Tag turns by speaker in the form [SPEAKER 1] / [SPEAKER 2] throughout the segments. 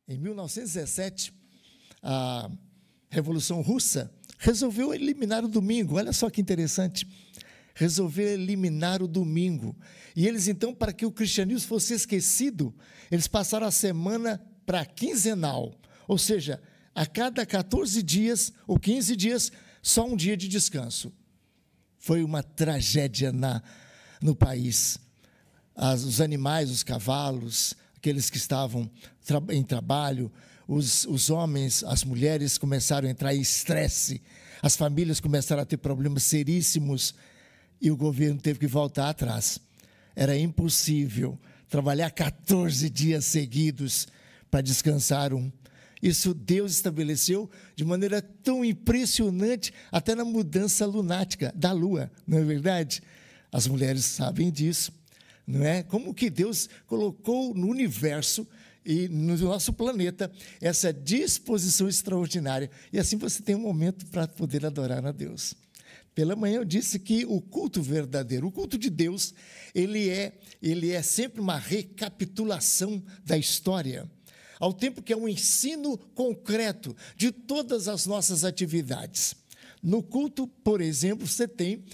[SPEAKER 1] Em 1917, a Revolução Russa resolveu eliminar o domingo. Olha só que interessante. Resolveu eliminar o domingo. E eles, então, para que o cristianismo fosse esquecido, eles passaram a semana para quinzenal. Ou seja, a cada 14 dias ou 15 dias, só um dia de descanso. Foi uma tragédia no país. Os animais, os cavalos, aqueles que estavam em trabalho, os homens, as mulheres começaram a entrar em estresse, as famílias começaram a ter problemas seríssimos e o governo teve que voltar atrás. Era impossível trabalhar 14 dias seguidos para descansar um. Isso Deus estabeleceu de maneira tão impressionante, até na mudança lunática da lua, não é verdade? As mulheres sabem disso, não é? Como que Deus colocou no universo e no nosso planeta essa disposição extraordinária. E assim você tem um momento para poder adorar a Deus. Pela manhã eu disse que o culto verdadeiro, o culto de Deus, ele é sempre uma recapitulação da história, ao tempo que é um ensino concreto de todas as nossas atividades. No culto, por exemplo, você tem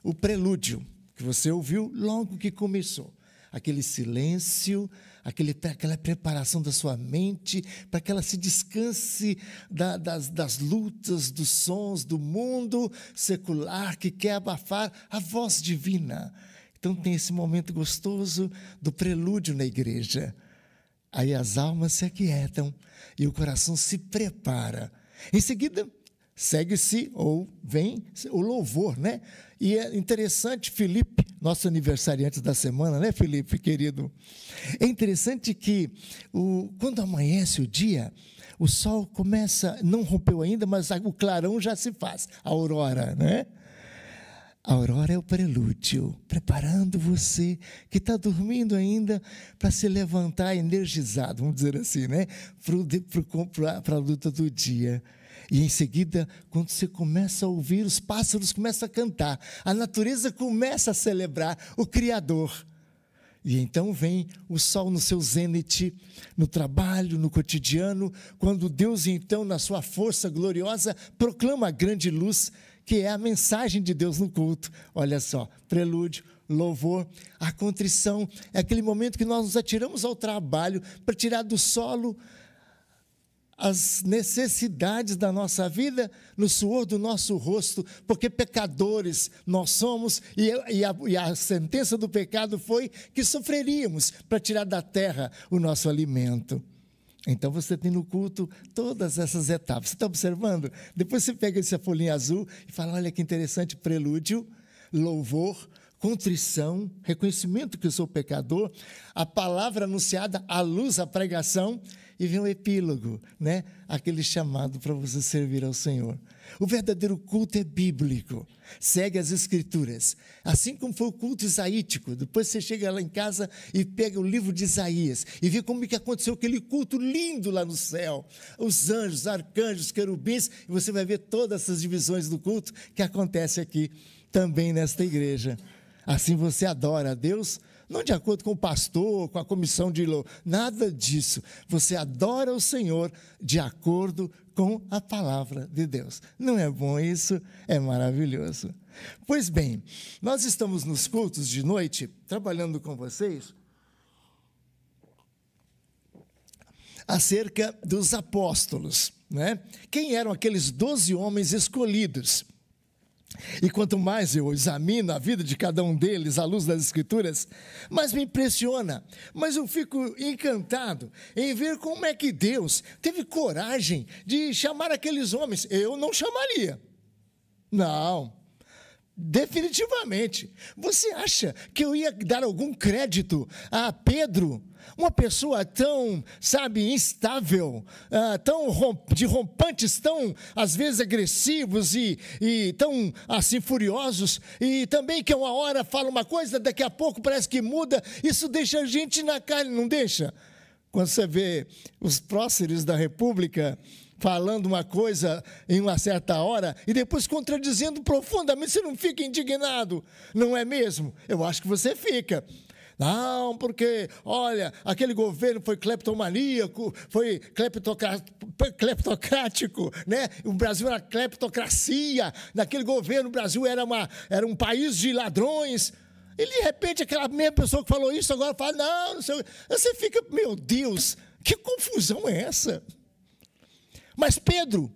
[SPEAKER 1] o prelúdio, que você ouviu logo que começou. Aquele silêncio, aquela preparação da sua mente, para que ela se descanse das lutas, dos sons do mundo secular que quer abafar a voz divina. Então tem esse momento gostoso do prelúdio na igreja. Aí as almas se aquietam e o coração se prepara. Em seguida, segue-se ou vem o louvor, né? E é interessante, Felipe, nosso aniversariante da semana, né, Felipe, querido? É interessante que quando amanhece o dia, o sol começa, não rompeu ainda, mas o clarão já se faz, a aurora, né? A aurora é o prelúdio, preparando você que está dormindo ainda para se levantar energizado, vamos dizer assim, né? Para a luta do dia. E em seguida, quando você começa a ouvir, os pássaros começam a cantar, a natureza começa a celebrar o Criador. E então vem o sol no seu zênite, no trabalho, no cotidiano, quando Deus, então, na sua força gloriosa, proclama a grande luz, que é a mensagem de Deus no culto. Olha só, prelúdio, louvor, a contrição, é aquele momento que nós nos atiramos ao trabalho para tirar do solo as necessidades da nossa vida no suor do nosso rosto, porque pecadores nós somos, e a sentença do pecado foi que sofreríamos para tirar da terra o nosso alimento. Então você tem no culto todas essas etapas. Você está observando? Depois você pega essa folhinha azul e fala, olha que interessante, prelúdio, louvor, contrição, reconhecimento que eu sou pecador, a palavra anunciada, a luz, a pregação, e vem o epílogo, né? Aquele chamado para você servir ao Senhor. O verdadeiro culto é bíblico, segue as Escrituras, assim como foi o culto isaítico. Depois você chega lá em casa e pega o livro de Isaías e vê como que aconteceu aquele culto lindo lá no céu, os anjos, arcanjos, querubins, e você vai ver todas essas divisões do culto que acontece aqui também nesta igreja. Assim você adora a Deus, não de acordo com o pastor, com a comissão de louvor, nada disso. Você adora o Senhor de acordo com a palavra de Deus. Não é bom isso? É maravilhoso. Pois bem, nós estamos nos cultos de noite, trabalhando com vocês, acerca dos apóstolos, né? Quem eram aqueles 12 homens escolhidos? E quanto mais eu examino a vida de cada um deles à luz das Escrituras, mais me impressiona, mas eu fico encantado em ver como é que Deus teve coragem de chamar aqueles homens. Eu não chamaria, não, definitivamente. Você acha que eu ia dar algum crédito a Pedro, uma pessoa tão, instável, de rompantes, tão, às vezes, agressivos e tão, assim, furiosos, e também que uma hora fala uma coisa, daqui a pouco parece que muda, isso deixa a gente na carne, não deixa? Quando você vê os próceres da República falando uma coisa em uma certa hora e depois contradizendo profundamente, você não fica indignado, não é mesmo? Eu acho que você fica. Não, porque, olha, aquele governo foi cleptomaníaco, foi cleptocrático, né? O Brasil era cleptocracia, naquele governo o Brasil era um país de ladrões. E de repente aquela mesma pessoa que falou isso agora fala, não sei. Você fica, meu Deus, que confusão é essa? Mas Pedro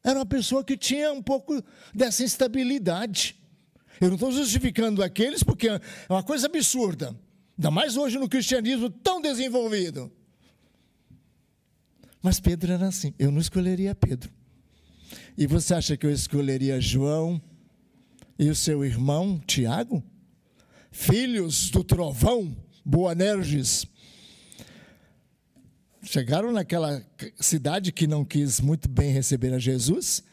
[SPEAKER 1] era uma pessoa que tinha um pouco dessa instabilidade. Eu não estou justificando aqueles, porque é uma coisa absurda. Ainda mais hoje no cristianismo tão desenvolvido. Mas Pedro era assim. Eu não escolheria Pedro. E você acha que eu escolheria João e o seu irmão Tiago? Filhos do trovão, Boanerges. Chegaram naquela cidade que não quis muito bem receber a Jesus.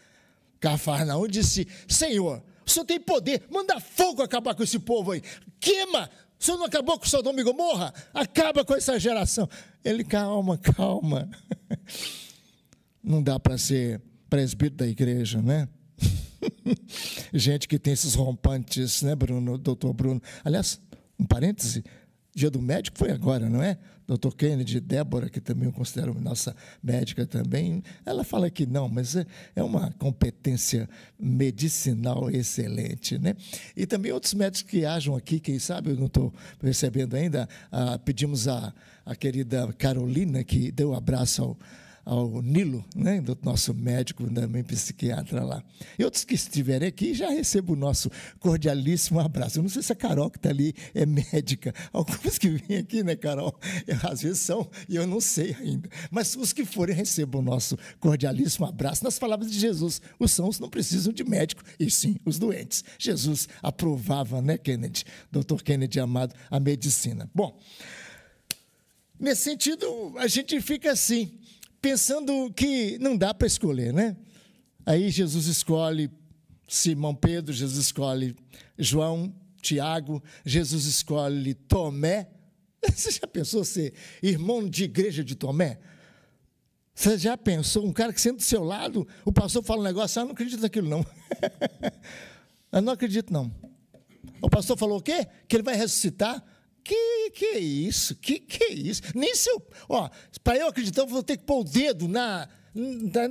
[SPEAKER 1] Cafarnaum disse, Senhor, o Senhor tem poder, manda fogo acabar com esse povo aí. Queima, o Senhor não acabou com Sodoma e Gomorra? Acaba com essa geração. Ele, calma. Não dá para ser presbítero da igreja, né? Gente que tem esses rompantes, né, Bruno, doutor Bruno? Aliás, um parêntese, dia do médico foi agora, não é? Doutor Kennedy, Débora, que também eu considero nossa médica também, ela fala que não, mas é uma competência medicinal excelente, né? E também outros médicos que ajam aqui, quem sabe, eu não estou percebendo ainda, pedimos a querida Carolina, que deu um abraço ao Nilo, né, do nosso médico, também psiquiatra lá. E outros que estiverem aqui, já recebo o nosso cordialíssimo abraço. Eu não sei se a Carol que está ali é médica. Alguns que vêm aqui, né, Carol? Às vezes são, e eu não sei ainda. Mas os que forem, recebam o nosso cordialíssimo abraço. Nas palavras de Jesus, os sãos não precisam de médico, e sim os doentes. Jesus aprovava, né, Kennedy? Doutor Kennedy amado, a medicina. Bom, nesse sentido, a gente fica assim, pensando que não dá para escolher, né? Aí Jesus escolhe Simão Pedro, Jesus escolhe João, Tiago, Jesus escolhe Tomé. Você já pensou ser irmão de igreja de Tomé? Você já pensou, um cara que senta do seu lado, o pastor fala um negócio, não acredito naquilo não. Eu não acredito não. O pastor falou o quê? Que ele vai ressuscitar. Que é isso? Que é isso? Nem se eu... para eu acreditar, eu vou ter que pôr o dedo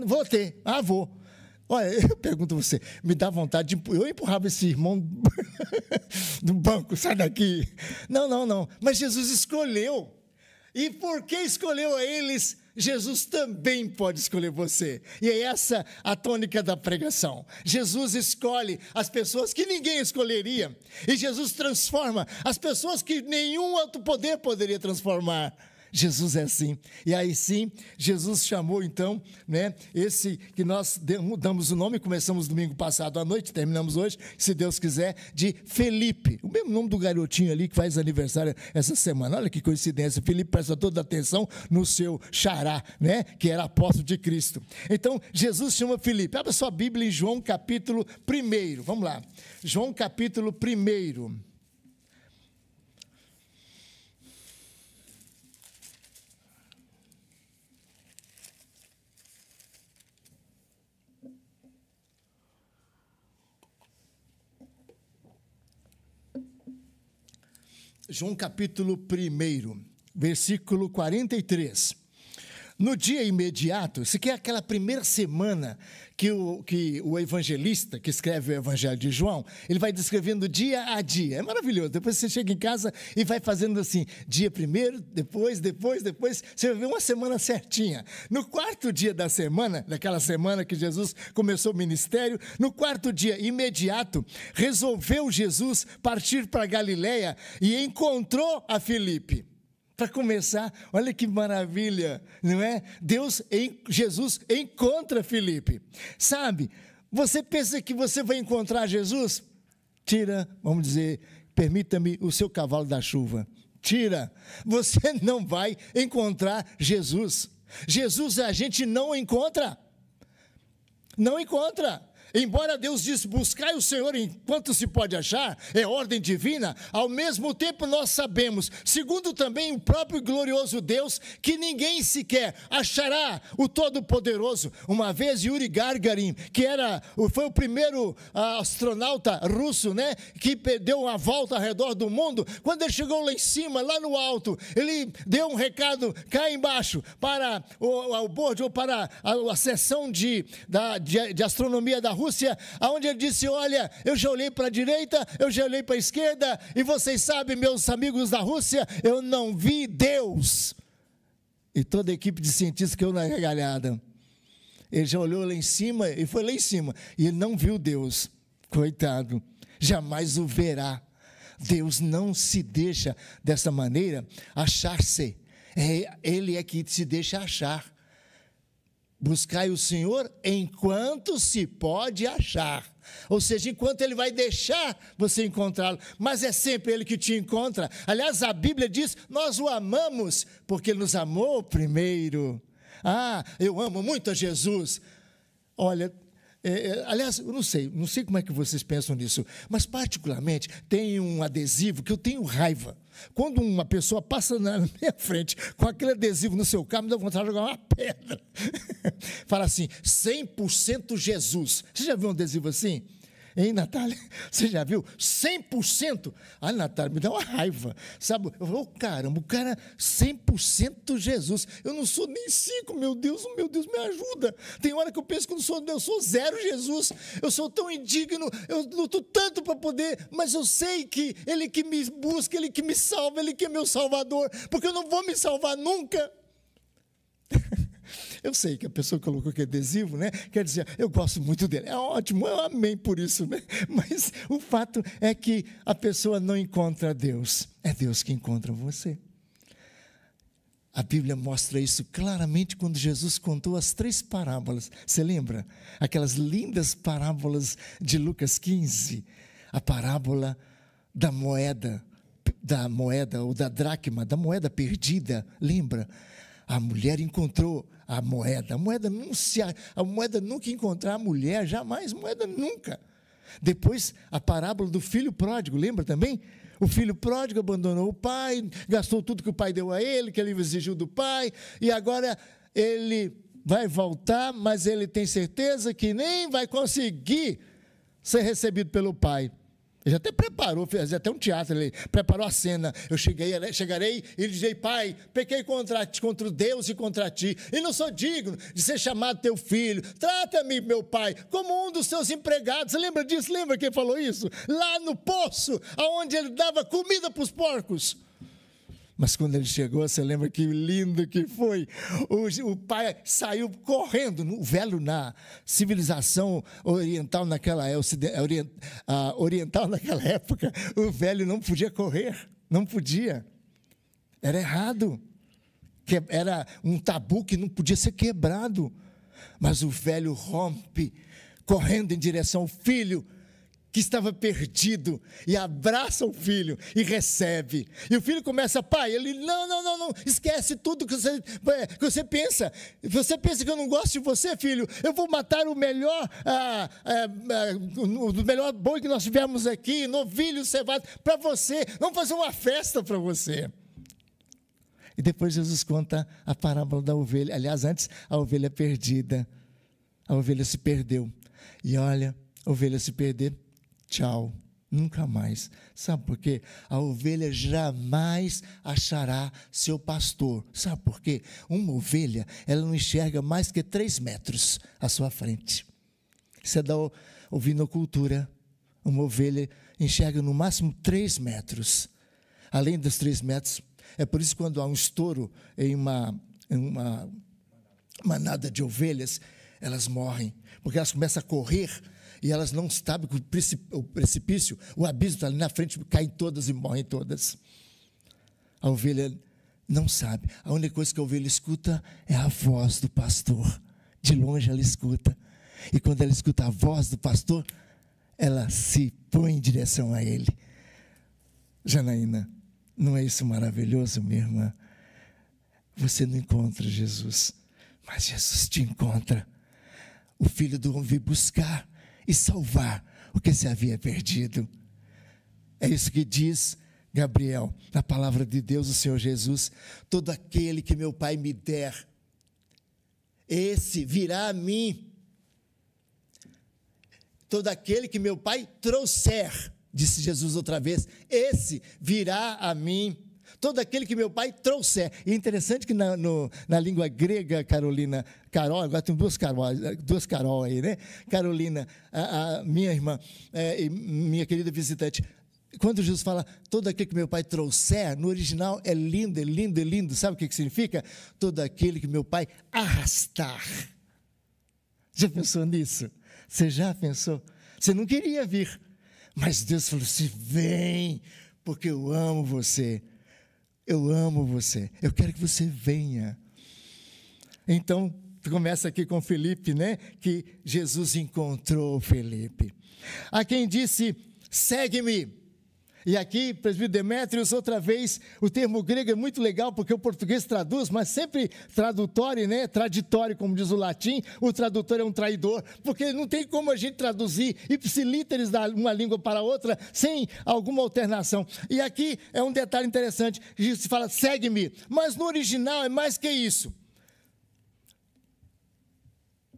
[SPEAKER 1] vou ter. Vou. Olha, eu pergunto a você, me dá vontade de... Eu empurrava esse irmão do banco, sai daqui. Não. Mas Jesus escolheu. E porque escolheu a eles, Jesus também pode escolher você. E é essa a tônica da pregação. Jesus escolhe as pessoas que ninguém escolheria. E Jesus transforma as pessoas que nenhum outro poder poderia transformar. Jesus é assim. E aí sim, Jesus chamou então, né, esse que nós mudamos o nome, começamos domingo passado à noite, terminamos hoje, se Deus quiser, de Felipe. O mesmo nome do garotinho ali que faz aniversário essa semana. Olha que coincidência. Felipe presta toda a atenção no seu xará, né, que era apóstolo de Cristo. Então, Jesus chama Felipe. Abra sua Bíblia em João capítulo 1. Vamos lá. João capítulo 1. João capítulo 1, versículo 43. No dia imediato, isso aqui é aquela primeira semana que o evangelista, que escreve o evangelho de João, ele vai descrevendo dia a dia. É maravilhoso. Depois você chega em casa e vai fazendo assim, dia primeiro, depois, você vai ver uma semana certinha. No quarto dia da semana, daquela semana que Jesus começou o ministério, no quarto dia imediato, resolveu Jesus partir para Galiléia e encontrou a Filipe. Para começar, olha que maravilha, não é? Jesus encontra Filipe. Sabe, você pensa que você vai encontrar Jesus? Tira, vamos dizer, permita-me, o seu cavalo da chuva. Tira, você não vai encontrar Jesus. Jesus a gente não encontra. Não encontra. embora Deus disse, buscai o Senhor enquanto se pode achar, é ordem divina, ao mesmo tempo nós sabemos, segundo também o próprio glorioso Deus, que ninguém sequer achará o Todo-Poderoso. Uma vez Yuri Gagarin, que foi o primeiro astronauta russo, né, que deu uma volta ao redor do mundo, quando ele chegou lá em cima, lá no alto, ele deu um recado cá embaixo, para o board, ou para a seção de astronomia da Rússia, onde ele disse, olha, eu já olhei para a direita, eu já olhei para a esquerda, e vocês sabem, meus amigos da Rússia, eu não vi Deus. E toda a equipe de cientistas caiu na gargalhada. Ele já olhou lá em cima, e foi lá em cima, e ele não viu Deus. Coitado, jamais o verá. Deus não se deixa dessa maneira achar-se. Ele é que se deixa achar. Buscai o Senhor enquanto se pode achar. Ou seja, enquanto Ele vai deixar você encontrá-lo. Mas é sempre Ele que te encontra. Aliás, a Bíblia diz, nós o amamos porque Ele nos amou primeiro. Eu amo muito a Jesus. Olha, aliás, eu não sei como é que vocês pensam nisso, mas particularmente tem um adesivo que eu tenho raiva. Quando uma pessoa passa na minha frente com aquele adesivo no seu carro, me dá vontade de jogar uma pedra. Fala assim, 100% Jesus. Você já viu um adesivo assim? Hein, Natália? Você já viu? 100%? Natália, me dá uma raiva. Sabe? Eu falo, caramba, o cara 100% Jesus. Eu não sou nem 5, meu Deus, me ajuda. Tem hora que eu penso que eu sou 0 Jesus. Eu sou tão indigno, eu luto tanto para poder, mas eu sei que Ele que me busca, Ele que me salva, Ele que é meu Salvador, porque eu não vou me salvar nunca. Eu sei que a pessoa colocou aquele adesivo, né? Quer dizer, eu gosto muito dele. É ótimo, eu amei por isso, né? Mas o fato é que a pessoa não encontra Deus. É Deus que encontra você. A Bíblia mostra isso claramente quando Jesus contou as 3 parábolas. Você lembra? Aquelas lindas parábolas de Lucas 15. A parábola da moeda ou da dracma, da moeda perdida. Lembra? A mulher encontrou a moeda. A moeda nunca encontrar a mulher, jamais, moeda nunca. Depois, a parábola do filho pródigo, lembra também? O filho pródigo abandonou o pai, gastou tudo que o pai deu a ele, que ele exigiu do pai, e agora ele vai voltar, mas ele tem certeza que nem vai conseguir ser recebido pelo pai. Ele até preparou, fez até um teatro, ele preparou a cena. Eu chegarei e direi, pai, pequei contra Deus e contra ti, e não sou digno de ser chamado teu filho. Trata-me, meu pai, como um dos teus empregados. Você lembra disso? Lembra que ele falou isso? Lá no poço, onde ele dava comida para os porcos. Mas quando ele chegou, você lembra que lindo que foi? O pai saiu correndo, no velho, na civilização oriental oriental naquela época, o velho não podia correr, não podia. Era errado. Era um tabu que não podia ser quebrado. Mas o velho rompe, correndo em direção ao filho, que estava perdido, e abraça o filho e recebe. E o filho começa, pai, ele, não, esquece tudo que você pensa. Você pensa que eu não gosto de você, filho? Eu vou matar o melhor boi que nós tivemos aqui, novilho cevado, para você. Vamos fazer uma festa para você. E depois Jesus conta a parábola da ovelha. Aliás, antes, a ovelha perdida. A ovelha se perdeu. E olha, a ovelha se perder, tchau, nunca mais. Sabe por quê? A ovelha jamais achará seu pastor. Sabe por quê? Uma ovelha, ela não enxerga mais que 3 metros à sua frente. Isso é da ovinocultura. Uma ovelha enxerga no máximo 3 metros. Além dos 3 metros, é por isso que quando há um estouro em uma manada de ovelhas, elas morrem, porque elas começam a correr e elas não sabem que o precipício, o abismo está ali na frente, caem todas e morrem todas. A ovelha não sabe. A única coisa que a ovelha escuta é a voz do pastor. De longe ela escuta. E quando ela escuta a voz do pastor, ela se põe em direção a ele. Janaína, não é isso maravilhoso, minha irmã? Você não encontra Jesus, mas Jesus te encontra. O Filho do Homem veio buscar e salvar o que se havia perdido. É isso que diz Gabriel, na palavra de Deus, o Senhor Jesus: todo aquele que meu Pai me der, esse virá a mim. Todo aquele que meu Pai trouxer, disse Jesus outra vez, esse virá a mim. Todo aquele que meu Pai trouxer. E é interessante que na língua grega, Carol, agora tem duas Carol aí, né? Carolina, a minha irmã, e minha querida visitante, quando Jesus fala, todo aquele que meu Pai trouxer, no original é lindo, é lindo, é lindo. Sabe o que significa? Todo aquele que meu Pai arrastar. Já pensou nisso? Você já pensou? Você não queria vir, mas Deus falou assim: vem, porque eu amo você. Eu amo você, eu quero que você venha. Então, começa aqui com Felipe, né? Que Jesus encontrou Felipe. A quem disse, segue-me. E aqui, presbítero Demétrios, outra vez, o termo grego é muito legal, porque o português traduz, mas sempre tradutório, né? Traditório, como diz o latim, o tradutor é um traidor, porque não tem como a gente traduzir ipsilíteres de uma língua para outra, sem alguma alternação. E aqui é um detalhe interessante, se fala, segue-me, mas no original é mais que isso.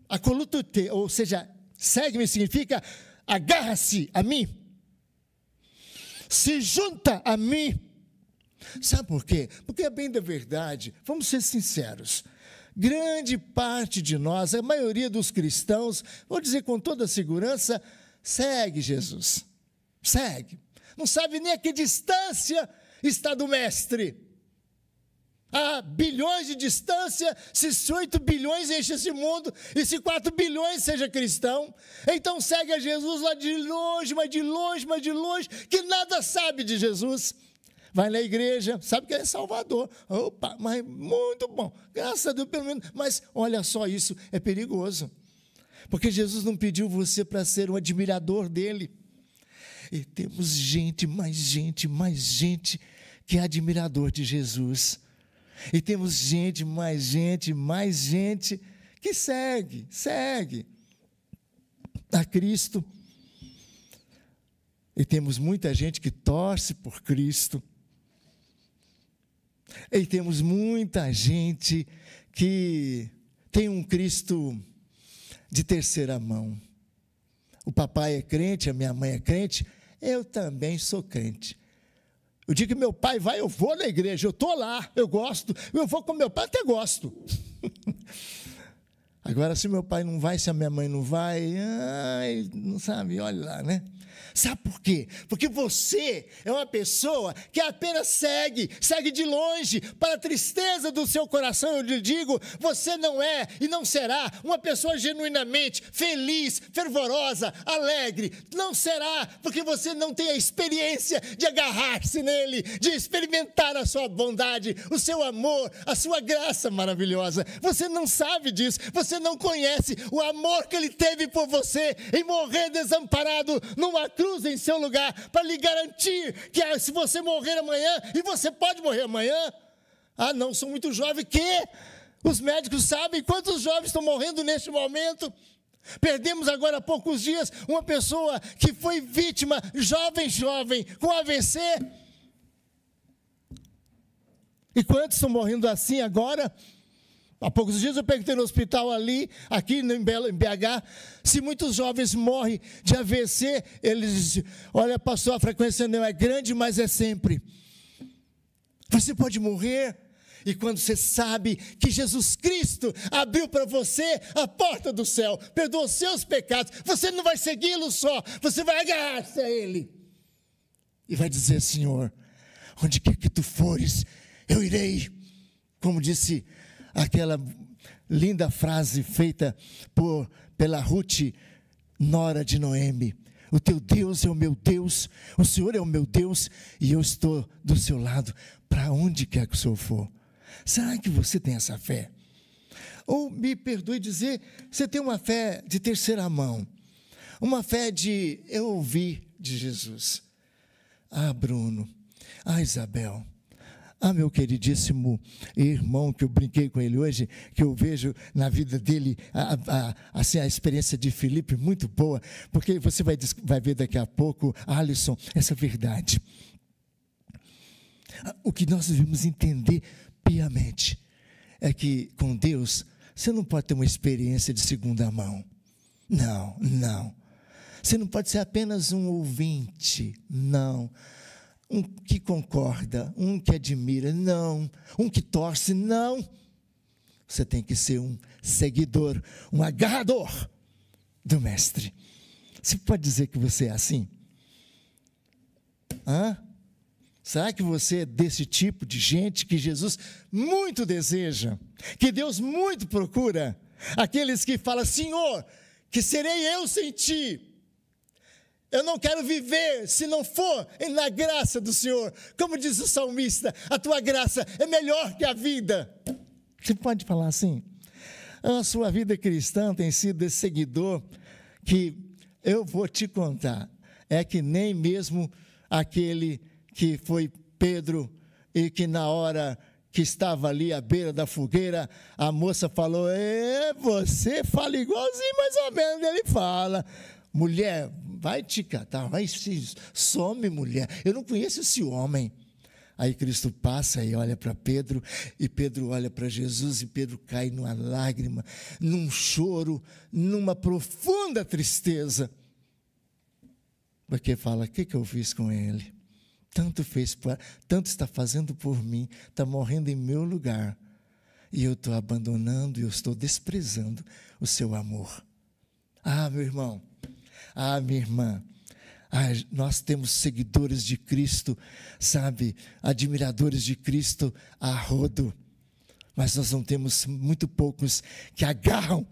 [SPEAKER 1] A colutute, ou seja, segue-me significa, agarra-se a mim. Se junta a mim. Sabe por quê? Porque é bem da verdade, vamos ser sinceros, grande parte de nós, a maioria dos cristãos, vou dizer com toda segurança, segue Jesus, segue, não sabe nem a que distância está do mestre. Há bilhões de distância, se 8 bilhões enche esse mundo, e se 4 bilhões seja cristão, então segue a Jesus lá de longe, mas de longe, mas de longe, que nada sabe de Jesus. Vai na igreja, sabe que ele é Salvador, opa, mas muito bom, graças a Deus pelo menos, mas olha só, isso é perigoso, porque Jesus não pediu você para ser um admirador dele, e temos gente, mais gente, que é admirador de Jesus. E temos mais gente que segue a Cristo. E temos muita gente que torce por Cristo. E temos muita gente que tem um Cristo de terceira mão. O papai é crente, a minha mãe é crente, eu também sou crente. O dia que meu pai vai, eu vou na igreja, eu estou lá, eu gosto, eu vou com meu pai, até gosto. Agora, se meu pai não vai, se a minha mãe não vai, não sabe, olha lá, né? Sabe por quê? Porque você é uma pessoa que apenas segue de longe, para a tristeza do seu coração, eu lhe digo, você não é e não será uma pessoa genuinamente feliz, fervorosa, alegre, não será, porque você não tem a experiência de agarrar-se nele, de experimentar a sua bondade, o seu amor, a sua graça maravilhosa, você não sabe disso, você não conhece o amor que ele teve por você, em morrer desamparado, numa cruz em seu lugar, para lhe garantir que se você morrer amanhã, e você pode morrer amanhã, não, sou muito jovem, que os médicos sabem quantos jovens estão morrendo neste momento. Perdemos agora há poucos dias uma pessoa que foi vítima, jovem, com AVC. E quantos estão morrendo assim agora? Há poucos dias eu perguntei no hospital aqui em BH, se muitos jovens morrem de AVC, eles dizem, olha pastor, a frequência não é grande, mas é sempre. Você pode morrer, e quando você sabe que Jesus Cristo abriu para você a porta do céu, perdoou os seus pecados, você não vai segui-lo só, você vai agarrar-se a Ele, e vai dizer, Senhor, onde quer que tu fores, eu irei, como disse aquela linda frase feita pela Ruth, nora de Noemi, o teu Deus é o meu Deus, o Senhor é o meu Deus, e eu estou do seu lado, para onde quer que o Senhor for. Será que você tem essa fé? Ou, me perdoe dizer, você tem uma fé de terceira mão, uma fé de, eu ouvi de Jesus, Bruno, Isabel, Meu queridíssimo irmão, que eu brinquei com ele hoje, que eu vejo na vida dele, assim, a experiência de Filipe muito boa, porque você vai ver daqui a pouco, Alisson, essa verdade. O que nós devemos entender piamente é que com Deus, você não pode ter uma experiência de segunda mão. Não, não. Você não pode ser apenas um ouvinte, não. Um que concorda, um que admira, não. Um que torce, não. Você tem que ser um seguidor, um agarrador do Mestre. Você pode dizer que você é assim? Será que você é desse tipo de gente que Jesus muito deseja, que Deus muito procura? Aqueles que falam, Senhor, que serei eu sem ti? Eu não quero viver se não for na graça do Senhor. Como diz o salmista, a tua graça é melhor que a vida. Você pode falar assim? A sua vida cristã tem sido esse seguidor que eu vou te contar. É que nem mesmo aquele que foi Pedro e que na hora que estava ali à beira da fogueira, a moça falou, você fala igualzinho mais ou menos ele fala. Mulher, vai te catar, vai se some, mulher. Eu não conheço esse homem. Aí Cristo passa e olha para Pedro, e Pedro olha para Jesus, e Pedro cai numa lágrima, num choro, numa profunda tristeza. Porque fala, o que eu fiz com ele? Tanto está fazendo por mim, está morrendo em meu lugar, e eu estou abandonando, eu estou desprezando o seu amor. Meu irmão, minha irmã, nós temos seguidores de Cristo, sabe, admiradores de Cristo a rodo, mas nós não temos muito poucos que agarram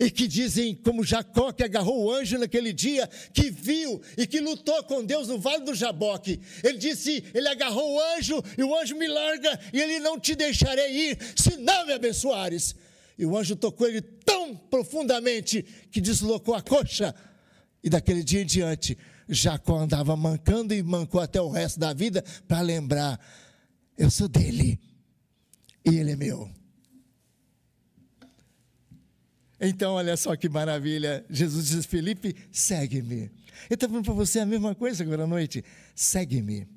[SPEAKER 1] e que dizem, como Jacó, que agarrou o anjo naquele dia, que viu e que lutou com Deus no Vale do Jaboque. Ele disse, ele agarrou o anjo, e o anjo me larga, e ele não te deixarei ir, se não me abençoares. E o anjo tocou ele tão profundamente, que deslocou a coxa, e daquele dia em diante, Jacó andava mancando, e mancou até o resto da vida, para lembrar, eu sou dele, e ele é meu. Então, olha só que maravilha, Jesus diz, Filipe, segue-me. Ele está falando para você a mesma coisa agora à noite, segue-me.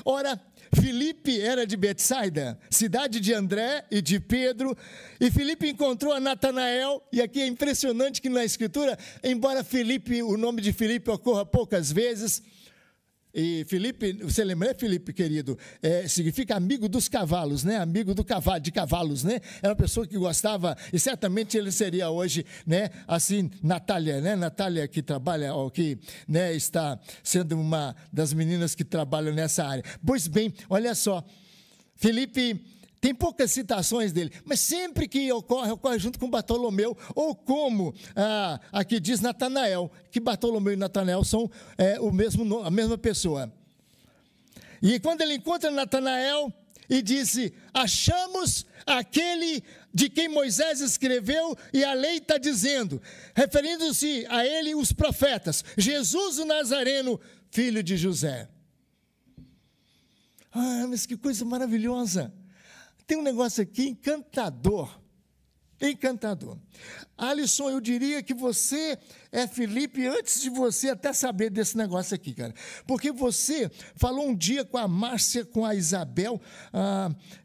[SPEAKER 1] Ora, Filipe era de Betsaida, cidade de André e de Pedro, e Filipe encontrou a Natanael, e aqui é impressionante que na escritura, embora Filipe, o nome de Filipe ocorra poucas vezes, e Filipe, você lembra, Filipe, querido, significa amigo dos cavalos, né? Amigo de cavalos, né? Era uma pessoa que gostava, e certamente ele seria hoje, né? Assim, Natália, né? Natália que trabalha, ou que, né, está sendo uma das meninas que trabalham nessa área. Pois bem, olha só, Filipe tem poucas citações dele, mas sempre que ocorre junto com Bartolomeu, ou como aqui diz Natanael, que Bartolomeu e Natanael são a mesma pessoa. E quando ele encontra Natanael e disse, achamos aquele de quem Moisés escreveu e a lei está dizendo, referindo-se a ele os profetas, Jesus o Nazareno, filho de José. Mas que coisa maravilhosa. Tem um negócio aqui encantador, encantador. Alisson, eu diria que você é Filipe antes de você até saber desse negócio aqui, cara. Porque você falou um dia com a Márcia, com a Isabel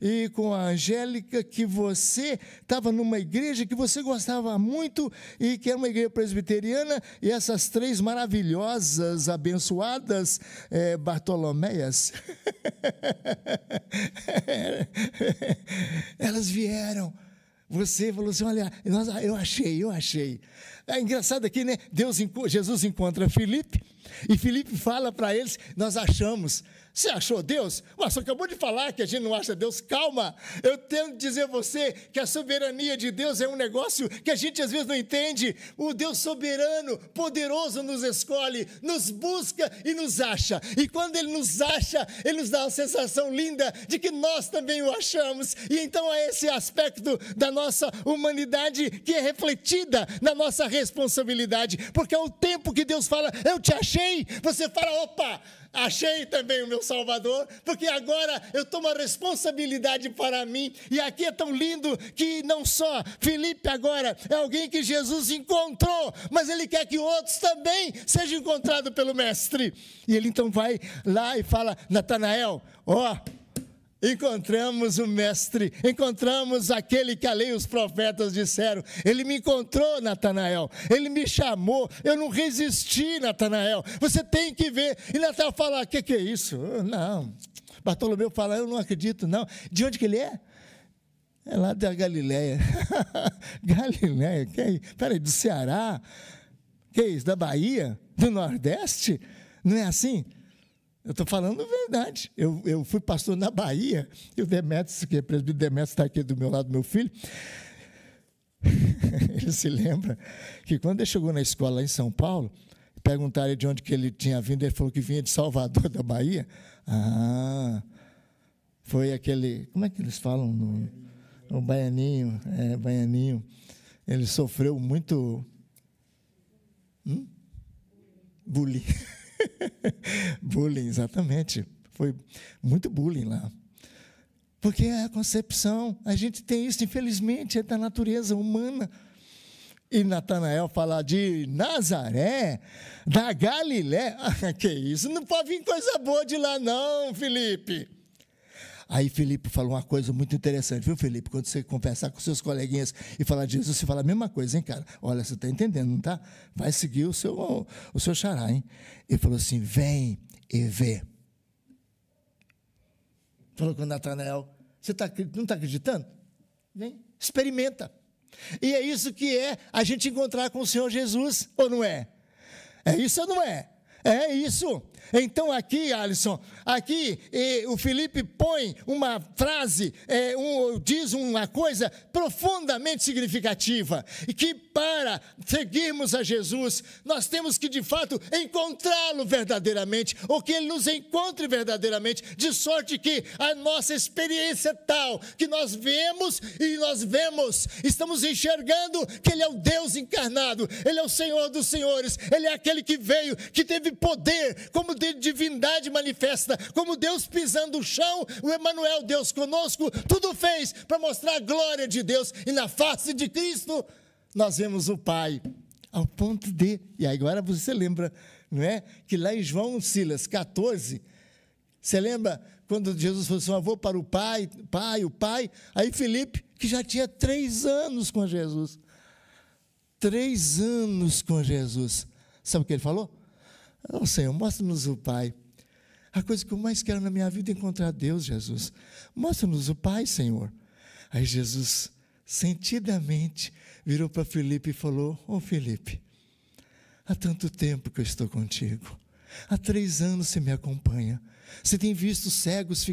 [SPEAKER 1] e com a Angélica que você estava numa igreja que você gostava muito e que era uma igreja presbiteriana, e essas três maravilhosas, abençoadas Bartolomeias, elas vieram. Você falou assim, olha, eu achei. É engraçado aqui, né? Jesus encontra Filipe, e Filipe fala para eles, nós achamos. Você achou Deus? Mas você acabou de falar que a gente não acha Deus. Calma, eu tenho que dizer a você que a soberania de Deus é um negócio que a gente às vezes não entende. O Deus soberano, poderoso nos escolhe, nos busca e nos acha. E quando Ele nos acha, Ele nos dá uma sensação linda de que nós também o achamos. E então é esse aspecto da nossa humanidade que é refletida na nossa responsabilidade. Porque ao tempo que Deus fala, eu te achei, você fala, opa, achei também o meu Salvador, porque agora eu tomo a responsabilidade para mim. E aqui é tão lindo que não só Filipe agora é alguém que Jesus encontrou, mas ele quer que outros também sejam encontrados pelo Mestre. E ele então vai lá e fala: Natanael, encontramos o Mestre, encontramos aquele que a lei e os profetas disseram. Ele me encontrou, Natanael, ele me chamou, eu não resisti, Natanael, você tem que ver. E Natanael fala: que é isso? Não. Bartolomeu fala: eu não acredito, não. De onde que ele é? É lá da Galileia. Galileia? Peraí, do Ceará? Que é isso? Da Bahia? Do Nordeste? Não é assim? Eu estou falando a verdade. Eu fui pastor na Bahia, e o Demetrios, que é presbítero Demetrios, está aqui do meu lado, meu filho. Ele se lembra que quando ele chegou na escola lá em São Paulo, perguntaram de onde que ele tinha vindo, ele falou que vinha de Salvador, da Bahia. Foi aquele, como é que eles falam? O baianinho, baianinho. Ele sofreu muito bullying. Bullying, exatamente. Foi muito bullying lá. Porque é a concepção, a gente tem isso, infelizmente, é da natureza humana. E Natanael fala de Nazaré, da Galiléia. Que isso, não pode vir coisa boa de lá não, Filipe. Aí Filipe falou uma coisa muito interessante, viu, Filipe? Quando você conversar com seus coleguinhas e falar de Jesus, você fala a mesma coisa, hein, cara? Olha, você está entendendo, não está? Vai seguir o seu xará, hein? Ele falou assim: vem e vê. Falou com o Natanael: você não está acreditando? Vem, experimenta. E é isso que é a gente encontrar com o Senhor Jesus, ou não é? É isso ou não é? É isso. Então aqui, Alisson, aqui o Filipe põe uma frase, diz uma coisa profundamente significativa, e que para seguirmos a Jesus, nós temos que de fato encontrá-lo verdadeiramente, ou que ele nos encontre verdadeiramente, de sorte que a nossa experiência é tal, que nós vemos, estamos enxergando que ele é o Deus encarnado, ele é o Senhor dos senhores, ele é aquele que veio, que teve poder, como de divindade manifesta, como Deus pisando o chão, o Emanuel, Deus conosco, tudo fez para mostrar a glória de Deus, e na face de Cristo nós vemos o Pai, ao ponto de, e agora você lembra, não é? Que lá em João Silas 14, você lembra quando Jesus falou assim: eu vou para o Pai, o Pai, aí Filipe, que já tinha 3 anos com Jesus, 3 anos com Jesus, sabe o que ele falou? Oh, Senhor, mostra-nos o Pai. A coisa que eu mais quero na minha vida é encontrar Deus, Jesus. Mostra-nos o Pai, Senhor. Aí Jesus, sentidamente, virou para Filipe e falou: ô Filipe, há tanto tempo que eu estou contigo. Há 3 anos você me acompanha. Você tem visto cegos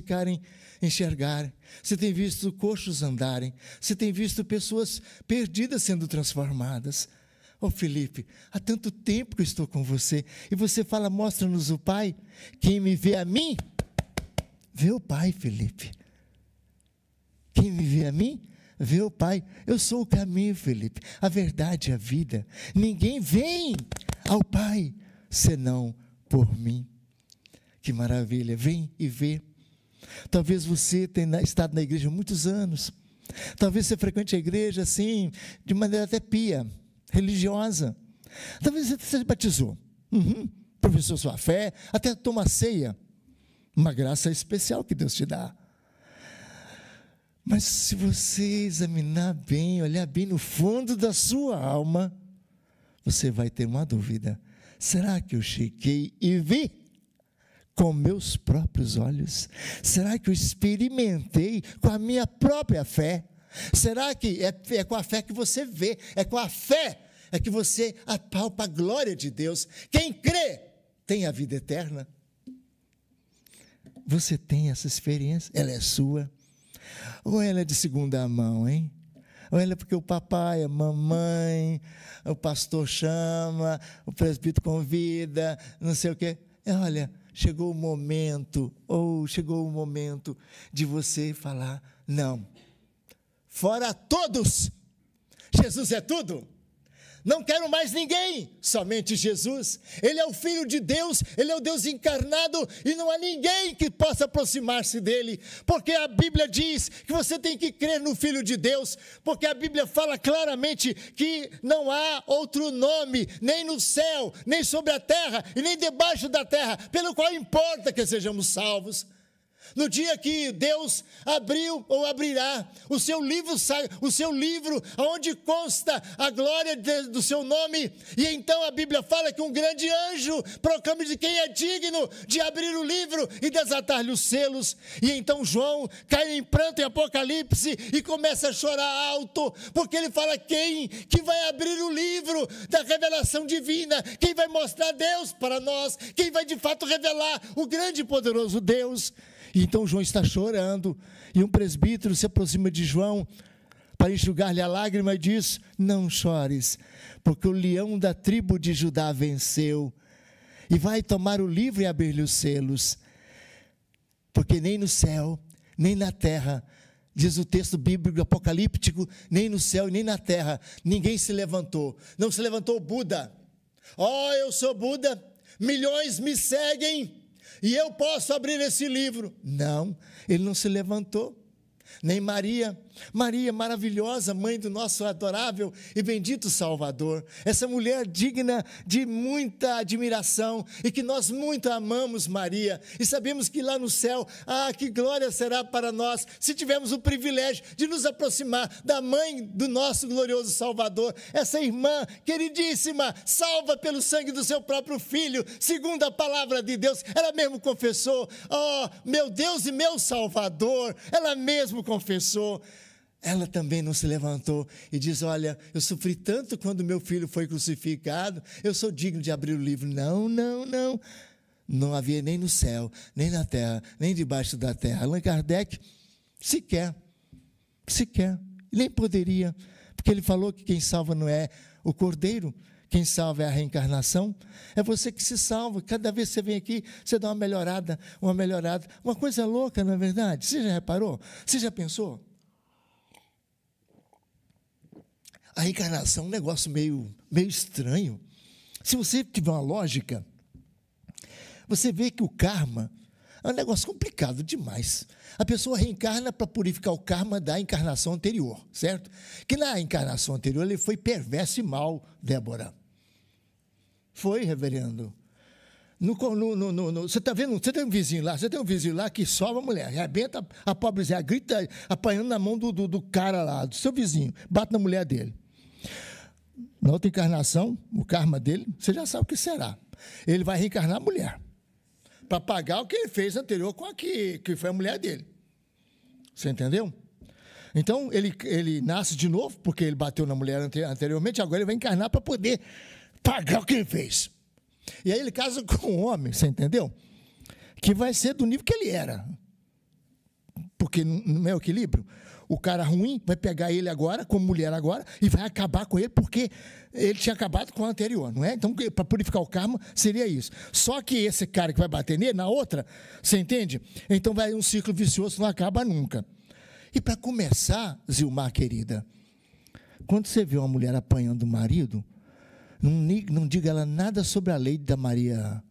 [SPEAKER 1] enxergarem. Você tem visto coxos andarem. Você tem visto pessoas perdidas sendo transformadas. Ô Filipe, há tanto tempo que eu estou com você, e você fala: mostra-nos o Pai. Quem me vê a mim, vê o Pai, Filipe. Quem me vê a mim, vê o Pai. Eu sou o caminho, Filipe, a verdade e a vida. Ninguém vem ao Pai senão por mim. Que maravilha, vem e vê. Talvez você tenha estado na igreja há muitos anos, talvez você frequente a igreja assim, de maneira até pia, religiosa. Talvez você se batizou, professou sua fé, até toma ceia, uma graça especial que Deus te dá. Mas se você examinar bem, olhar bem no fundo da sua alma, você vai ter uma dúvida: será que eu cheguei e vi com meus próprios olhos? Será que eu experimentei com a minha própria fé? Será que é com a fé que você vê? É com a fé que você apalpa a glória de Deus? Quem crê tem a vida eterna. Você tem essa experiência? Ela é sua? Ou ela é de segunda mão, hein? Ou ela é porque o papai, a mamãe, o pastor chama, o presbítero convida, não sei o quê. Olha, chegou o momento de você falar: não. Fora todos, Jesus é tudo. Não quero mais ninguém, somente Jesus. Ele é o Filho de Deus, Ele é o Deus encarnado e não há ninguém que possa aproximar-se dEle, porque a Bíblia diz que você tem que crer no Filho de Deus, porque a Bíblia fala claramente que não há outro nome, nem no céu, nem sobre a terra e nem debaixo da terra, pelo qual importa que sejamos salvos. No dia que Deus abriu ou abrirá o seu livro, onde consta a glória do seu nome, e então a Bíblia fala que um grande anjo proclama de quem é digno de abrir o livro e desatar-lhe os selos, e então João cai em pranto em Apocalipse e começa a chorar alto, porque ele fala: quem que vai abrir o livro da revelação divina, quem vai mostrar Deus para nós, quem vai de fato revelar o grande e poderoso Deus. E então João está chorando, e um presbítero se aproxima de João para enxugar-lhe a lágrima e diz: não chores, porque o leão da tribo de Judá venceu, e vai tomar o livro e abrir-lhe os selos, porque nem no céu, nem na terra, diz o texto bíblico apocalíptico, nem no céu e nem na terra, ninguém se levantou. Não se levantou Buda. Eu sou Buda, milhões me seguem, e eu posso abrir esse livro. Não, ele não se levantou. Nem Maria maravilhosa, mãe do nosso adorável e bendito Salvador, essa mulher digna de muita admiração, e que nós muito amamos Maria, e sabemos que lá no céu, que glória será para nós, se tivermos o privilégio de nos aproximar da mãe do nosso glorioso Salvador, essa irmã queridíssima, salva pelo sangue do seu próprio Filho, segundo a palavra de Deus. Ela mesmo confessou: meu Deus e meu Salvador. Ela mesmo confessou. Ela também não se levantou e diz: olha, eu sofri tanto quando meu filho foi crucificado, eu sou digno de abrir o livro. Não. Não havia nem no céu, nem na terra, nem debaixo da terra. Allan Kardec sequer, nem poderia, porque ele falou que quem salva não é o Cordeiro, quem salva é a reencarnação. É você que se salva. Cada vez que você vem aqui, você dá uma melhorada. Uma coisa louca, não é verdade? Você já reparou? Você já pensou? A reencarnação é um negócio meio estranho. Se você tiver uma lógica, você vê que o karma é um negócio complicado demais. A pessoa reencarna para purificar o karma da encarnação anterior, certo? Que na encarnação anterior ele foi perverso e mal, Débora. Foi, reverendo. Você está vendo? Você tem um vizinho lá que salva a mulher, arrebenta a pobrezinha, grita apanhando na mão do cara lá, do seu vizinho, bate na mulher dele. Na outra encarnação, o karma dele, você já sabe o que será. Ele vai reencarnar a mulher, para pagar o que ele fez anterior com a que foi a mulher dele. Você entendeu? Então, ele nasce de novo, porque ele bateu na mulher anteriormente, agora ele vai encarnar para poder pagar o que ele fez. E aí ele casa com um homem, você entendeu? Que vai ser do nível que ele era. Porque não é o equilíbrio. O cara ruim vai pegar ele agora, como mulher agora, e vai acabar com ele, porque ele tinha acabado com o anterior, não é? Então, para purificar o karma, seria isso. Só que esse cara que vai bater nele, na outra, você entende? Então, vai um ciclo vicioso, não acaba nunca. E para começar, Zilmar, querida, quando você vê uma mulher apanhando o marido, não diga ela nada sobre a lei da Maria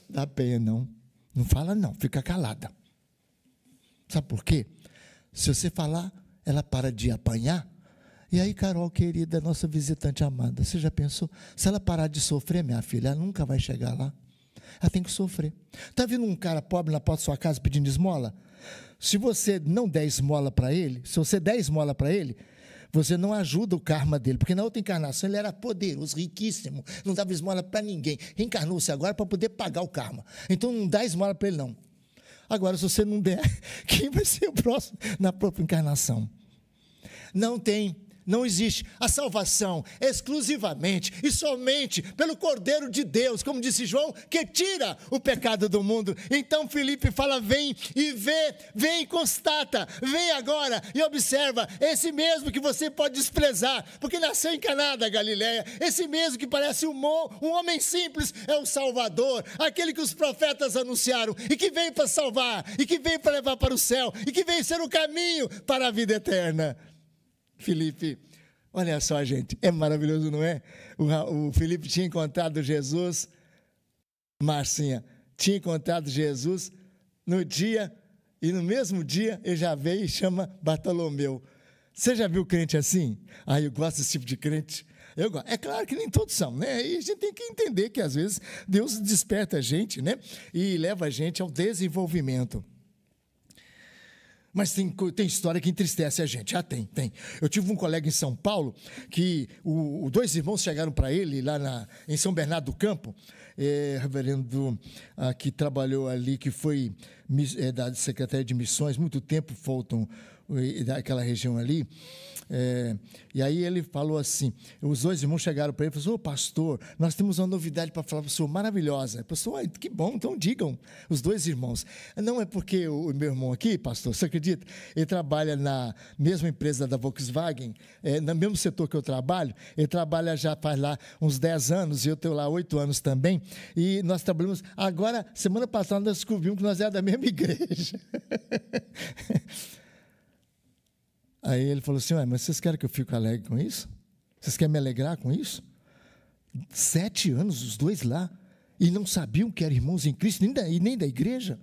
[SPEAKER 1] da Penha, não. Não fala, não, fica calada. Sabe por quê? Se você falar, ela para de apanhar. E aí, Carol, querida, nossa visitante amada, você já pensou? Se ela parar de sofrer, minha filha, ela nunca vai chegar lá. Ela tem que sofrer. Está vindo um cara pobre na porta da sua casa pedindo esmola? Se você não der esmola para ele, se você der esmola para ele, você não ajuda o karma dele, porque na outra encarnação ele era poderoso, riquíssimo, não dava esmola para ninguém. Reencarnou-se agora para poder pagar o karma. Então não dá esmola para ele, não. Agora, se você não der, quem vai ser o próximo na própria encarnação? Não existe a salvação exclusivamente e somente pelo Cordeiro de Deus, como disse João, que tira o pecado do mundo. Então Filipe fala: vem e vê, vem e constata, vem agora e observa, esse mesmo que você pode desprezar, porque nasceu em Caná da Galileia, esse mesmo que parece um homem simples, é o Salvador, aquele que os profetas anunciaram, e que veio para salvar, e que veio para levar para o céu, e que veio ser o caminho para a vida eterna. Filipe, Olha só, gente, é maravilhoso, não é? O Felipe tinha encontrado Jesus, Marcinha, tinha encontrado Jesus no dia, e no mesmo dia ele já veio e chama Bartolomeu. Você já viu crente assim? Ah, eu gosto desse tipo de crente. Eu gosto. É claro que nem todos são, né? E a gente tem que entender que às vezes Deus desperta a gente, né? E leva a gente ao desenvolvimento. Mas tem história que entristece a gente. Tem. Eu tive um colega em São Paulo que dois irmãos chegaram para ele lá em São Bernardo do Campo, reverendo que trabalhou ali, que foi da Secretaria de Missões, muito tempo, Fulton, daquela região ali. E aí ele falou assim, os dois irmãos chegaram para ele e falaram: ô pastor, nós temos uma novidade para falar para o senhor, maravilhosa. Pastor, que bom, então digam, os dois irmãos. Não é porque o meu irmão aqui, pastor, você acredita? Ele trabalha na mesma empresa da Volkswagen, no mesmo setor que eu trabalho. Ele trabalha já faz lá uns 10 anos, e eu tenho lá 8 anos também, e nós trabalhamos. Agora, semana passada, nós descobrimos que nós éramos da mesma igreja. Aí ele falou assim: mas vocês querem que eu fique alegre com isso? Vocês querem me alegrar com isso? 7 anos, os dois lá, e não sabiam que eram irmãos em Cristo, nem da igreja?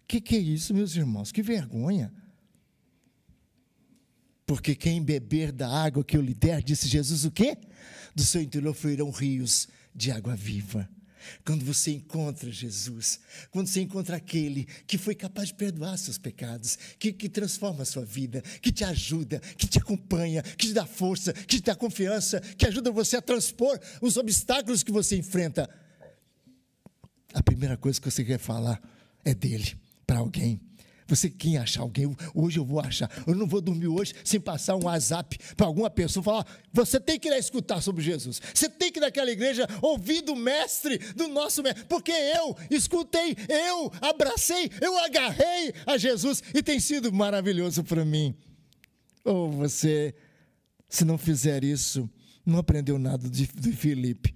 [SPEAKER 1] Que é isso, meus irmãos? Que vergonha! Porque quem beber da água que eu lhe der, disse Jesus, o quê? Do seu interior fluirão rios de água viva. Quando você encontra Jesus, quando você encontra aquele que foi capaz de perdoar seus pecados, que transforma a sua vida, que te ajuda, que te acompanha, que te dá força, que te dá confiança, que ajuda você a transpor os obstáculos que você enfrenta, a primeira coisa que você quer falar é dele para alguém. Você quer achar alguém? Hoje eu vou achar. Eu não vou dormir hoje sem passar um WhatsApp para alguma pessoa falar: você tem que ir lá escutar sobre Jesus. Você tem que ir naquela igreja ouvir do mestre, do nosso mestre. Porque eu escutei, eu abracei, eu agarrei a Jesus e tem sido maravilhoso para mim. Ou você, se não fizer isso, não aprendeu nada de Filipe.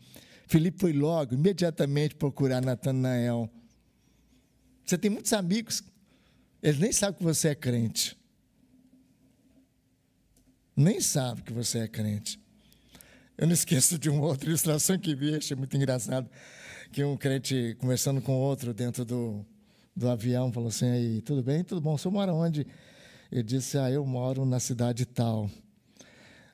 [SPEAKER 1] Filipe foi logo, imediatamente procurar Natanael. Você tem muitos amigos, eles nem sabem que você é crente. Nem sabem que você é crente. Eu não esqueço de uma outra ilustração que vi, achei muito engraçado, que um crente conversando com outro dentro do avião, falou assim: aí, tudo bem? Tudo bom? O senhor mora onde? Ele disse: eu moro na cidade tal.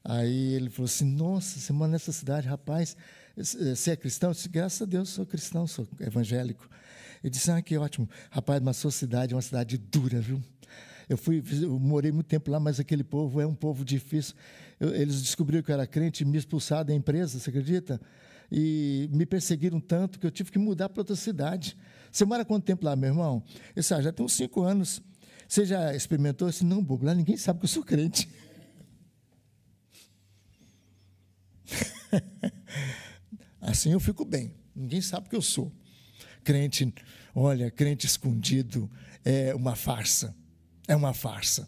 [SPEAKER 1] Aí ele falou assim: nossa, você mora nessa cidade, rapaz, você é cristão? Eu disse: graças a Deus, sou cristão, sou evangélico. Ele disse: que ótimo. Rapaz, mas sua cidade é uma cidade dura, viu? Eu morei muito tempo lá, mas aquele povo é um povo difícil. Eles descobriram que eu era crente e me expulsaram da empresa, você acredita? E me perseguiram tanto que eu tive que mudar para outra cidade. Você mora quanto tempo lá, meu irmão? Eu disse: já tem uns 5 anos. Você já experimentou? Eu disse: não, bobo, lá ninguém sabe que eu sou crente. Assim eu fico bem. Ninguém sabe que eu sou crente. Olha, crente escondido é uma farsa. É uma farsa.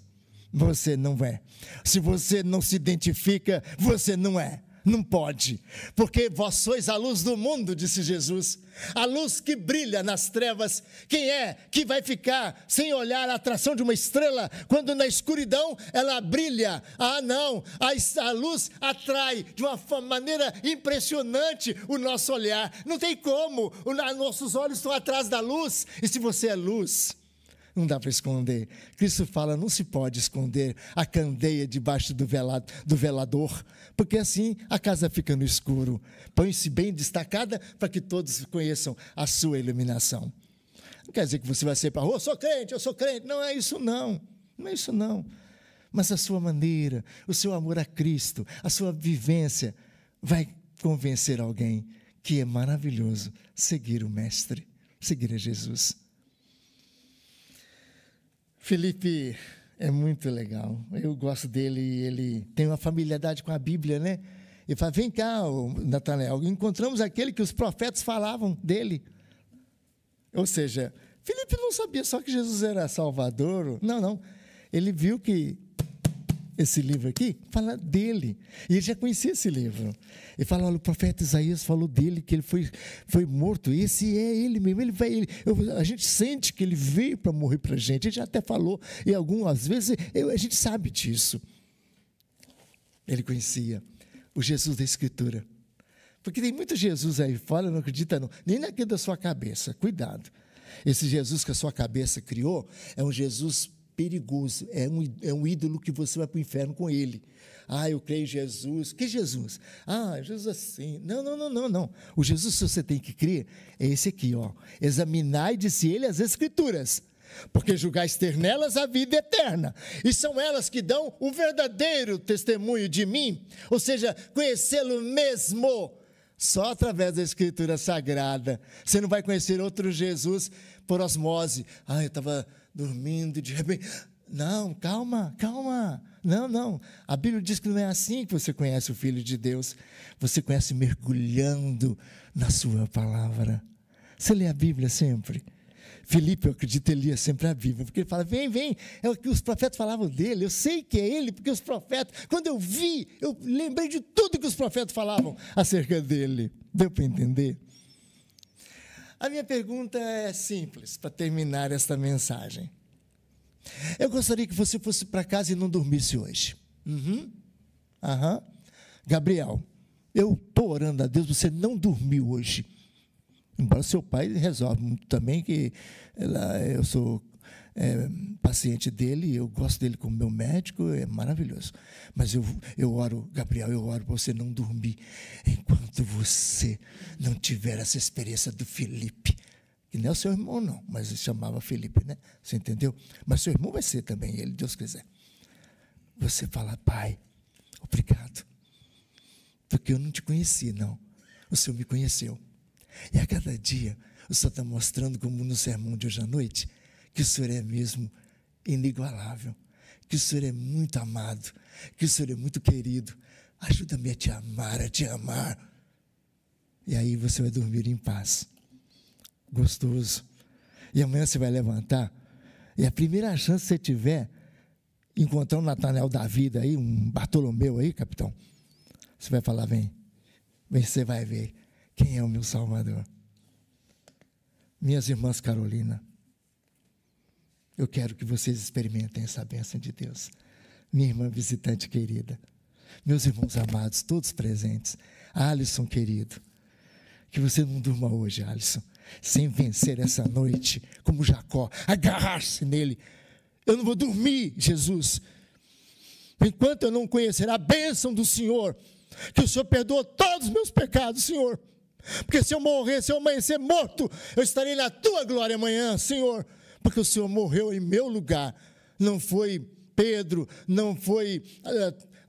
[SPEAKER 1] Você não é. Se você não se identifica, você não é. Não pode. Porque vós sois a luz do mundo, disse Jesus. A luz que brilha nas trevas. Quem é que vai ficar sem olhar a atração de uma estrela, quando na escuridão ela brilha? Ah, não. A luz atrai de uma maneira impressionante o nosso olhar. Não tem como. Nossos olhos estão atrás da luz. E se você é luz, não dá para esconder. Cristo fala: não se pode esconder a candeia debaixo do velador, porque assim a casa fica no escuro. Põe-se bem destacada para que todos conheçam a sua iluminação. Não quer dizer que você vai ser para a rua: eu sou crente. Não é isso não. Não é isso não. Mas a sua maneira, o seu amor a Cristo, a sua vivência vai convencer alguém que é maravilhoso seguir o Mestre, seguir a Jesus. Felipe é muito legal, eu gosto dele, ele tem uma familiaridade com a Bíblia, né? Ele fala: vem cá, Natanael, encontramos aquele que os profetas falavam dele. Ou seja, Felipe não sabia só que Jesus era Salvador, não, ele viu que esse livro aqui fala dele, e ele já conhecia esse livro. Ele fala: olha, o profeta Isaías falou dele, que ele foi morto. Esse é ele mesmo. A gente sente que ele veio para morrer para a gente. Ele já até falou, e algumas vezes a gente sabe disso. Ele conhecia o Jesus da Escritura. Porque tem muito Jesus aí fora, não acredita não, nem naquele da sua cabeça, cuidado. Esse Jesus que a sua cabeça criou é um Jesus perigoso, é um ídolo que você vai para o inferno com ele. Ah, eu creio em Jesus. Que Jesus? Ah, Jesus assim. Não. O Jesus que você tem que crer é esse aqui, ó. Examinai, disse ele, as Escrituras, porque julgais ter nelas a vida eterna, e são elas que dão o verdadeiro testemunho de mim, ou seja, conhecê-lo mesmo, só através da Escritura Sagrada. Você não vai conhecer outro Jesus por osmose. Ah, eu estava dormindo, de repente... Não, calma. Não. A Bíblia diz que não é assim que você conhece o Filho de Deus. Você conhece mergulhando na sua palavra. Você lê a Bíblia sempre? Filipe, eu acredito, ele lia sempre a Bíblia, porque ele fala, vem, é o que os profetas falavam dele, eu sei que é ele, porque os profetas, quando eu vi, eu lembrei de tudo que os profetas falavam acerca dele. Deu para entender? A minha pergunta é simples, para terminar esta mensagem. Eu gostaria que você fosse para casa e não dormisse hoje. Gabriel, eu estou orando a Deus, você não dormiu hoje. Embora seu pai resolve muito também, que eu sou paciente dele, eu gosto dele como meu médico, é maravilhoso. Mas eu oro, Gabriel, eu oro para você não dormir enquanto você não tiver essa experiência do Felipe. Que não é o seu irmão, não, mas ele chamava Felipe, né? Você entendeu? Mas seu irmão vai ser também ele, Deus quiser. Você fala, pai, obrigado, porque eu não te conheci, não. O Senhor me conheceu. E a cada dia, o Senhor está mostrando, como no sermão de hoje à noite, que o Senhor é mesmo inigualável, que o Senhor é muito amado, que o Senhor é muito querido. Ajuda-me a te amar. E aí você vai dormir em paz. Gostoso. E amanhã você vai levantar, e a primeira chance que você tiver, encontrar um Natanael da vida aí, um Bartolomeu aí, capitão, você vai falar, vem, você vai ver quem é o meu Salvador. Minhas irmãs Carolina, eu quero que vocês experimentem essa bênção de Deus. Minha irmã visitante querida, meus irmãos amados, todos presentes, Alisson querido, que você não durma hoje, Alisson, sem vencer essa noite, como Jacó, agarrar-se nele. Eu não vou dormir, Jesus, enquanto eu não conhecer a bênção do Senhor, que o Senhor perdoa todos os meus pecados, Senhor, porque se eu morrer, se eu amanhecer morto, eu estarei na tua glória amanhã, Senhor, porque o Senhor morreu em meu lugar. Não foi Pedro, não foi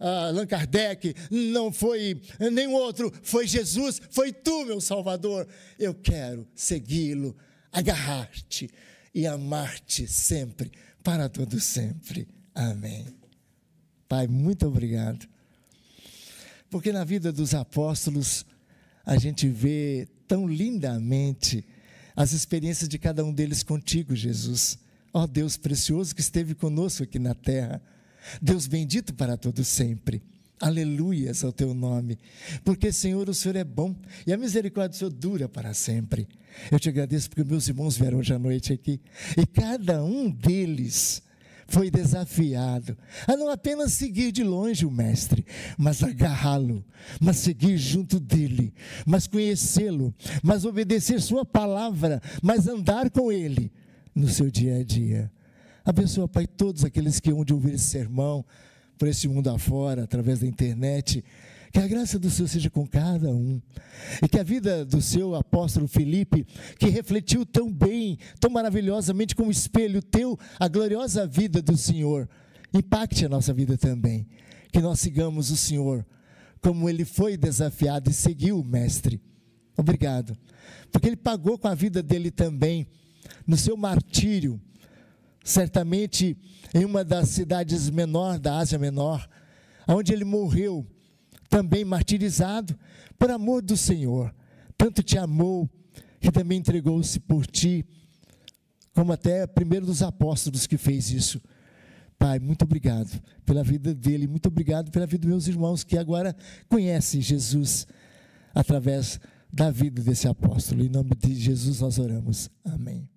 [SPEAKER 1] Allan Kardec, não foi nenhum outro, foi Jesus, foi tu, meu Salvador. Eu quero segui-lo, agarrar-te e amar-te sempre, para todo sempre. Amém. Pai, muito obrigado, porque na vida dos apóstolos a gente vê tão lindamente as experiências de cada um deles contigo, Jesus. Ó Deus precioso que esteve conosco aqui na terra, Deus bendito para todo sempre. Aleluias ao teu nome, porque, Senhor, o Senhor é bom e a misericórdia do Senhor dura para sempre. Eu te agradeço porque meus irmãos vieram hoje à noite aqui e cada um deles foi desafiado a não apenas seguir de longe o Mestre, mas agarrá-lo, mas seguir junto dele, mas conhecê-lo, mas obedecer sua palavra, mas andar com ele no seu dia a dia. Abençoa, Pai, todos aqueles que hão de ouvir esse sermão por esse mundo afora, através da internet. Que a graça do Senhor seja com cada um, e que a vida do seu apóstolo Felipe, que refletiu tão bem, tão maravilhosamente como espelho teu, a gloriosa vida do Senhor, impacte a nossa vida também, que nós sigamos o Senhor, como ele foi desafiado e seguiu o Mestre. Obrigado, porque ele pagou com a vida dele também, no seu martírio, certamente em uma das cidades menor, da Ásia Menor, onde ele morreu, também martirizado, por amor do Senhor. Tanto te amou, que também entregou-se por ti, como até primeiro dos apóstolos que fez isso. Pai, muito obrigado pela vida dele, muito obrigado pela vida dos meus irmãos, que agora conhecem Jesus, através da vida desse apóstolo. Em nome de Jesus nós oramos. Amém.